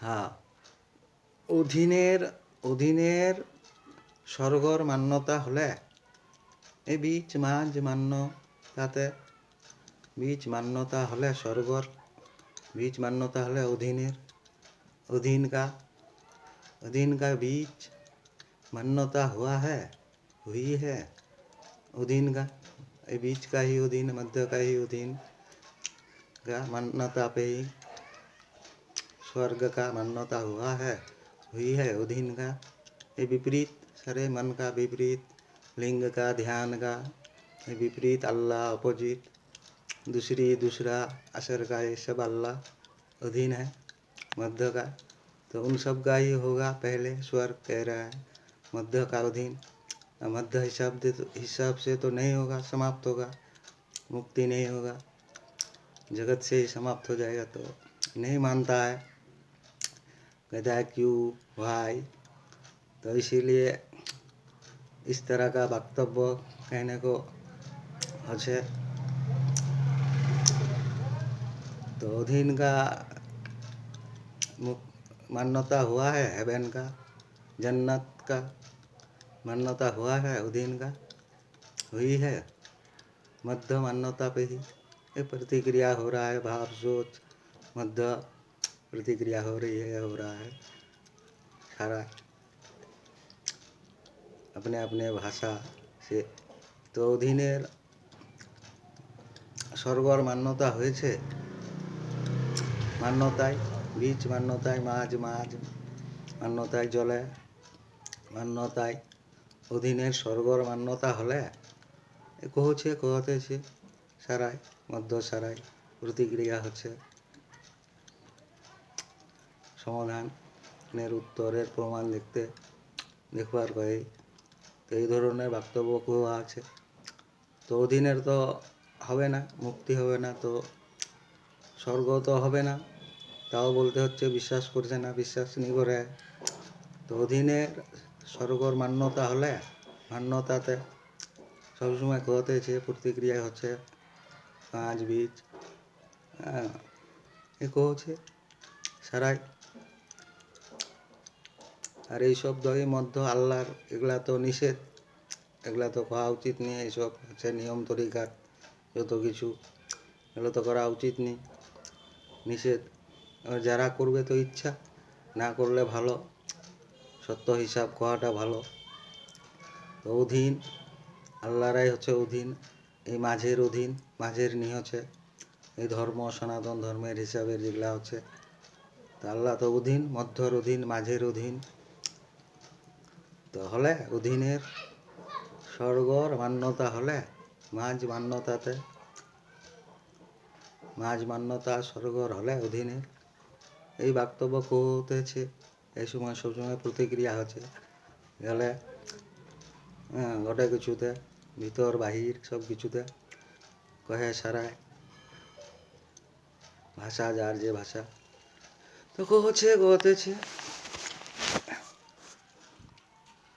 হ্যাঁ, অধীনের অধীনের স্বর্গর মান্যতা হলে এই বীজ মাঝ মান্য তাতে বীজ मान्यता हले स्वर्गर बीज मान्यता हले अधीन का बीज मान्यता हुआ है हुई है अधीन का ये बीज का ही अधीन मध्य का ही अधीन का मान्यता पे ही स्वर्ग का मान्यता हुआ है हुई है अधीन का ये विपरीत सारे मन का विपरीत लिंग का ध्यान का विपरीत अल्लाह अपोजिट दूसरा असर का ये सब अल्लाह अधीन है मध्य का तो उन सब का ही होगा पहले स्वर्ग कह रहा है मध्य का अधीन मध्य हिसाब से तो नहीं होगा समाप्त होगा मुक्ति नहीं होगा जगत से ही समाप्त हो जाएगा तो नहीं मानता है कहता है क्यों भाई तो इसीलिए इस तरह का वक्तव्य कहने को अच्छे तो अधीन का मान्यता हुआ है हेवन का जन्नत का मान्यता हुआ है अधीन का हुई है मध्य मान्यता पे ही ये प्रतिक्रिया हो रहा है भाव सोच मध्य प्रतिक्रिया हो रही है हो रहा है सारा अपने अपने भाषा से तो अधीनेर स्वर्गर मान्यता হয়েছে मान्यताय बीज मान्यताय माझ मान्यताय जले मान्यताय अधीनेर स्वर्गर मान्यता हले कहते साराय मध्य साराय प्रतिक्रिया होच्छे समाधानेर उत्तरेर प्रमाण देखबार कई तो এই ধরনের বক্তব্য কোয়া আছে তো অধীনের তো হবে না মুক্তি হবে না তো স্বর্গ তো হবে না তাও বলতে হচ্ছে বিশ্বাস করছে না বিশ্বাস নি করে তো অধীনের স্বর্গর মান্যতা হলে মান্যতাতে সবসময় कहते प्रतिक्रिया হচ্ছে পাঁচ বীজ এ কহছে সারাই আর এই সব দই মধ্য আল্লাহর এগুলা তো নিষেধ এগুলা তো করা উচিত নেই এইসব হচ্ছে নিয়ম তরিকার যত কিছু এগুলো তো করা উচিত নেই নিষেধ যারা করবে তো ইচ্ছা না করলে ভালো সত্য হিসাব করাটা ভালো তো অধীন আল্লাহরাই হচ্ছে অধীন এই মাঝের অধীন মাঝের নি হচ্ছে এই ধর্ম সনাতন ধর্মের হিসাবের যেগুলা হচ্ছে তো আল্লাহ তো অধীন মধ্যর অধীন মাঝের অধীন তো হলে অধীনের স্বর্গর মান্যতা হলে মাঝ মান্যতাতে মাঝ মান্যতা স্বর্গর হলে অধীনের এই বক্তব্য কহতেছে এই সময় সবসময় প্রতিক্রিয়া হচ্ছে গেলে গোটা কিছুতে ভিতর বাহির সব কিছুতে কহে সারায় ভাষা যার যে ভাষা তো কহছে